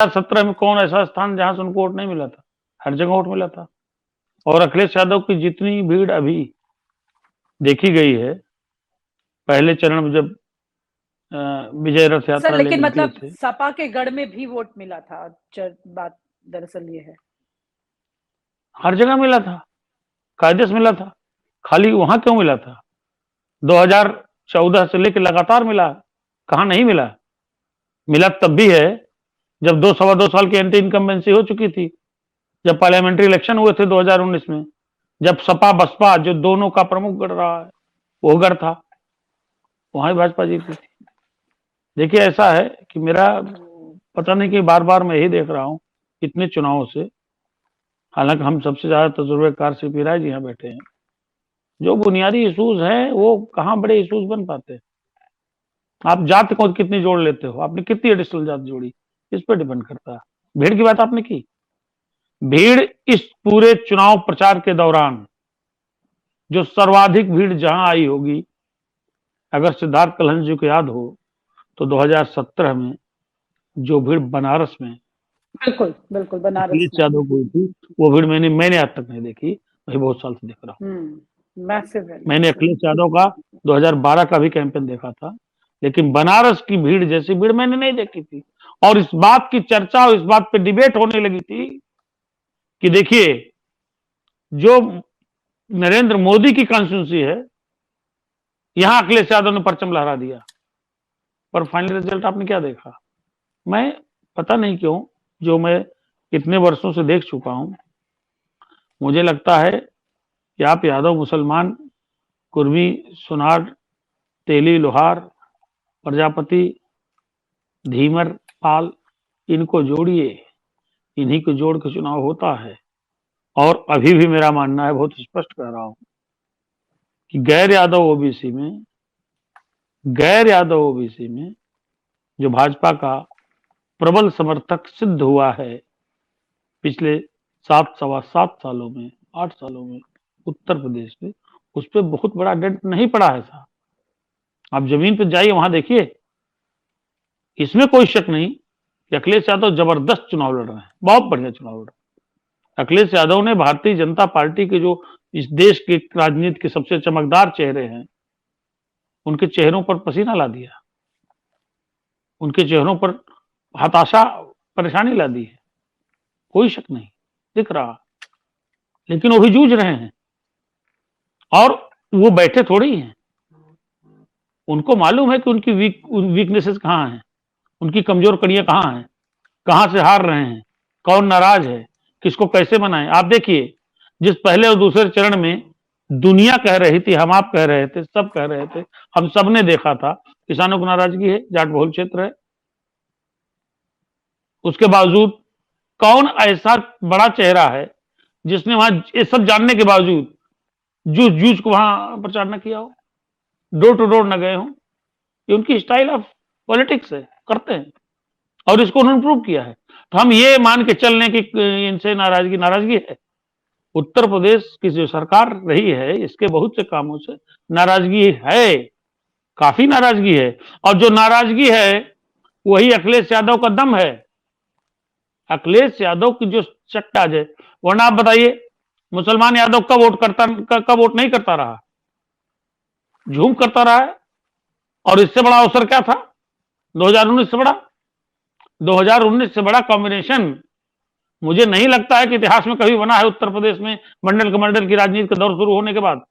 2017 में कौन ऐसा स्थान जहां से उनको वोट नहीं मिला था? हर जगह वोट मिला था। और अखिलेश यादव की जितनी भीड़ अभी देखी गई है, पहले चरण में जब विजय रथ सर यात्रा लेकिन लेकर निकले मतलब थे, सपा के गढ़ में भी वोट मिला था। बात दरअसल ये है, हर जगह मिला था, कायदे से मिला था। खाली वहां क्यों मिला था? 2014 से लेकर लगातार मिला। कहां नहीं मिला? मिला तब भी है जब 2 सवा 2 साल की एंटी इनकम्बेंसी हो चुकी थी, जब पार्लियामेंट्री इलेक्शन हुए थे 2019 में, जब सपा बसपा जो दोनों का प्रमुख गढ़ रहा है वो गढ़ था, वहां भाजपा जीती थी। देखिए ऐसा है कि मेरा पता नहीं कि बार बार मैं यही देख रहा हूँ इतने चुनावों से, हालांकि हम सबसे ज्यादा तजुर्बेकार सीपी राय जी यहाँ बैठे हैं, जो बुनियादी इशूज हैं वो कहाँ बड़े इशूज बन पाते हैं। आप जात को कितनी जोड़ लेते हो, आपने कितनी एडिशनल जात जोड़ी, इस पर डिपेंड करता है। भीड़ की बात आपने की, भीड़ इस पूरे चुनाव प्रचार के दौरान जो सर्वाधिक भीड़ जहां आई होगी, अगर सिद्धार्थ कलहन जी को याद हो तो 2017 में जो भीड़ बनारस में बिल्कुल बिल्कुल बनारस अखिलेश में। यादव को थी, वो भीड़ मैंने आज तक नहीं देखी। मैं बहुत साल से देख रहा हूँ। मैसिव है, मैंने मैसिव। अखिलेश यादव का 2012 का भी कैंपेन देखा था, लेकिन बनारस की भीड़ जैसी भीड़ मैंने नहीं देखी थी। और इस बात की चर्चा और इस बात पे डिबेट होने लगी थी कि देखिए, जो नरेंद्र मोदी की कॉन्स्टिट्यूंसी है, यहां अखिलेश यादव ने परचम लहरा दिया, पर फाइनल रिजल्ट आपने क्या देखा? मैं पता नहीं क्यों, जो मैं इतने वर्षों से देख चुका हूं, मुझे लगता है कि आप यादव मुसलमान, कुर्मी, सुनार, तेली, लोहार, प्रजापति, धीमर, पाल, इनको जोड़िए, इन्हीं को जोड़ के चुनाव होता है। और अभी भी मेरा मानना है, बहुत स्पष्ट कह रहा हूं, कि गैर यादव ओबीसी में जो भाजपा का प्रबल समर्थक सिद्ध हुआ है पिछले 7 सवा 7 सालों में, 8 सालों में उत्तर प्रदेश में, उस पर बहुत बड़ा डेंट नहीं पड़ा है साहब। आप जमीन पर जाइए, वहां देखिए, इसमें कोई शक नहीं कि अखिलेश यादव जबरदस्त चुनाव लड़ रहे हैं, बहुत बढ़िया चुनाव लड़ रहे हैं। अखिलेश यादव ने भारतीय जनता पार्टी के जो इस देश की राजनीति के सबसे चमकदार चेहरे हैं, उनके चेहरों पर पसीना ला दिया, उनके चेहरों पर हताशा, परेशानी ला दी है, कोई शक नहीं दिख रहा। लेकिन वो भी जूझ रहे हैं, और वो बैठे थोड़ी हैं। उनको मालूम है कि उनकी वीकनेसेस कहां हैं, उनकी कमजोर कड़ियां कहां हैं, कहां से हार रहे हैं, कौन नाराज है, किसको कैसे मनाएं। आप देखिए, जिस पहले और दूसरे चरण में दुनिया कह रही थी, हम आप कह रहे थे, सब कह रहे थे, हम सब ने देखा था, किसानों को नाराजगी है, जाट बहुल क्षेत्र है, उसके बावजूद कौन ऐसा बड़ा चेहरा है जिसने वहां ये सब जानने के बावजूद जूझ जूझ को वहां प्रचार न किया हो, डोर टू डोर न गए हो। ये उनकी स्टाइल ऑफ पॉलिटिक्स है, करते हैं, और इसको उन्होंने प्रूव किया है। तो हम ये मान के चल लें कि इनसे नाराजगी नाराजगी है, उत्तर प्रदेश की जो सरकार रही है, इसके बहुत से कामों से नाराजगी है, काफी नाराजगी है। और जो नाराजगी है वही अखिलेश यादव का दम है, अखिलेश यादव की जो चट्टाज है। वरना आप बताइए, मुसलमान यादव कब वोट नहीं करता रहा, झूम करता रहा है। और इससे बड़ा अवसर क्या था 2019 से बड़ा? 2019 से बड़ा कॉम्बिनेशन मुझे नहीं लगता है कि इतिहास में कभी बना है उत्तर प्रदेश में, मंडल कमंडल की राजनीति का दौर शुरू होने के बाद।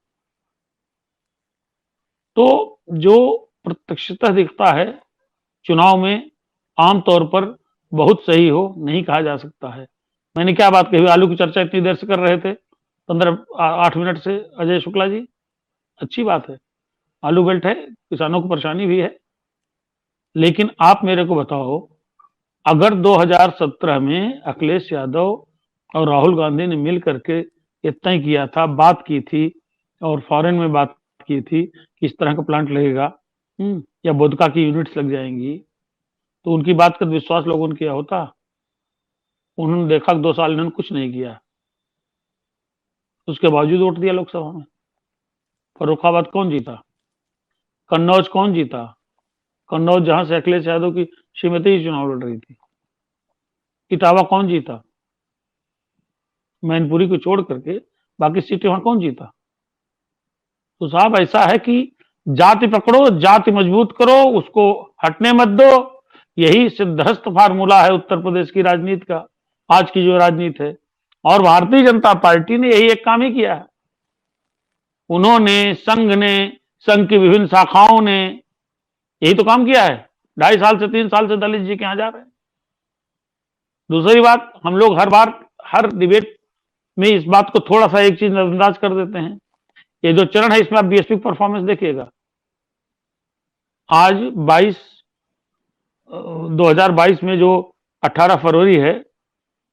तो जो प्रत्यक्षतः दिखता है चुनाव में, आमतौर पर बहुत सही हो नहीं कहा जा सकता है। मैंने क्या बात कही, आलू की चर्चा इतनी देर से कर रहे थे, 15 8 मिनट से, अजय शुक्ला जी, अच्छी बात है, आलू बेल्ट है, किसानों को परेशानी भी है। लेकिन आप मेरे को बताओ, अगर 2017 में अखिलेश यादव और राहुल गांधी ने मिल करके इतना ही किया था, बात की थी, और फॉरेन में बात की थी कि इस तरह का प्लांट लगेगा, या वोदका की यूनिट्स लग जाएंगी, तो उनकी बात का विश्वास लोगों ने किया होता? उन्होंने देखा कि 2 साल इन्होंने कुछ नहीं किया, उसके बावजूद वोट दिया लोकसभा में। फर्रुखाबाद कौन जीता? कन्नौज कौन जीता? कन्नौज जहां से अखिलेश यादव की श्रीमती ही चुनाव लड़ रही थी। इटावा कौन जीता? मैनपुरी को छोड़ करके बाकी सीटें वहां कौन जीता? तो साहब ऐसा है कि जाति पकड़ो, जाति मजबूत करो, उसको हटने मत दो। यही सिद्धहस्त फार्मूला है उत्तर प्रदेश की राजनीति का, आज की जो राजनीति है। और भारतीय जनता पार्टी ने यही एक काम ही किया है। उन्होंने, संघ की विभिन्न शाखाओं ने यही तो काम किया है। 2.5 साल से 3 साल से दलित जी के यहां जा रहे हैं। दूसरी बात, हम लोग हर बार हर डिबेट में इस बात को थोड़ा सा एक चीज नजरअंदाज कर देते हैं। ये जो चरण है इसमें आप बीएसपी परफॉर्मेंस देखिएगा। आज 2022 में जो 18 फरवरी है,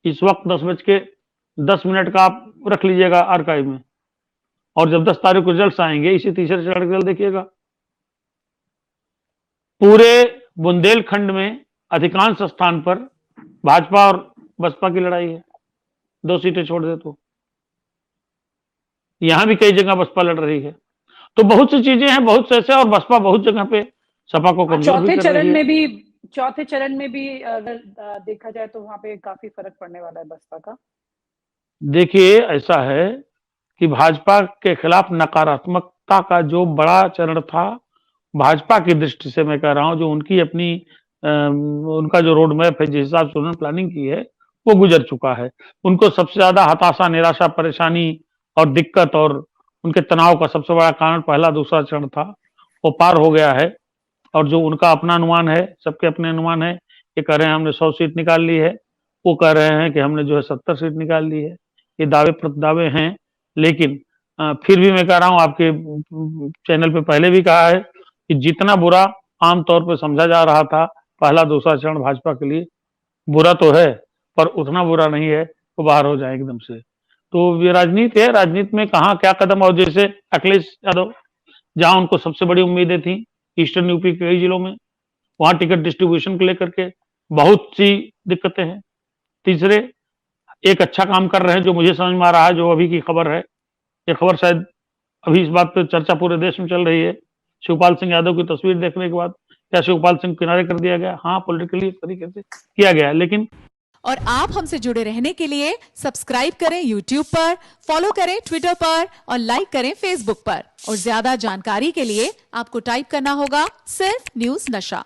इस वक्त 10:10 का आप रख लीजिएगा आर्काइव में, और जब 10 तारीख को रिजल्ट आएंगे इसी तीसरे चरण के रिजल्ट देखिएगा। पूरे बुंदेलखंड में अधिकांश स्थान पर भाजपा और बसपा की लड़ाई है, 2 सीटें छोड़ दे तो। यहां भी कई जगह बसपा लड़ रही है। तो बहुत सी चीजें हैं, बहुत से ऐसे, और बसपा बहुत जगह पे सपा को कमजोर भी कर रही है। चौथे चरण में भी अगर देखा जाए तो वहां पे काफी फर्क पड़ने वाला है बसपा का। देखिए, ऐसा है कि भाजपा के खिलाफ नकारात्मकता का जो बड़ा चरण था, भाजपा की दृष्टि से मैं कह रहा हूं, जो उनकी अपनी उनका जो रोड मैप है, जिस हिसाब से उन्होंने प्लानिंग की है, वो गुजर चुका है। उनको सबसे ज्यादा हताशा, निराशा, परेशानी और दिक्कत और उनके तनाव का सबसे बड़ा कारण पहला दूसरा चरण था, वो पार हो गया है। और जो उनका अपना अनुमान है, सबके अपने अनुमान है, ये कह रहे हैं हमने 100 सीट निकाल ली है, वो कह रहे हैं कि हमने जो है 70 सीट निकाल ली है। ये दावे प्रतिदावे हैं, लेकिन फिर भी मैं कह रहा हूं, आपके चैनल पे पहले भी कहा है कि जितना बुरा आमतौर पर समझा जा रहा था पहला दूसरा चरण भाजपा के लिए, बुरा तो है पर उतना बुरा नहीं है, वो बाहर हो जाए एकदम से। तो ये राजनीति है, राजनीति में कहाँ क्या कदम। और जैसे अखिलेश यादव, जहां उनको सबसे बड़ी उम्मीदें थी ईस्टर्न यूपी के कई जिलों में, वहां टिकट डिस्ट्रीब्यूशन को लेकर के बहुत सी दिक्कतें हैं। तीसरे, एक अच्छा काम कर रहे हैं जो मुझे समझ में आ रहा है, जो अभी की खबर है, ये खबर शायद अभी इस बात पे चर्चा पूरे देश में चल रही है। शिवपाल सिंह यादव की तस्वीर देखने के बाद क्या शिवपाल सिंह किनारे कर दिया गया? हाँ, पॉलिटिकली एक तरीके से किया गया, लेकिन और आप हमसे जुड़े रहने के लिए सब्सक्राइब करें YouTube पर, फॉलो करें Twitter पर और लाइक करें Facebook पर। और ज्यादा जानकारी के लिए आपको टाइप करना होगा सिर्फ न्यूज़ नशा।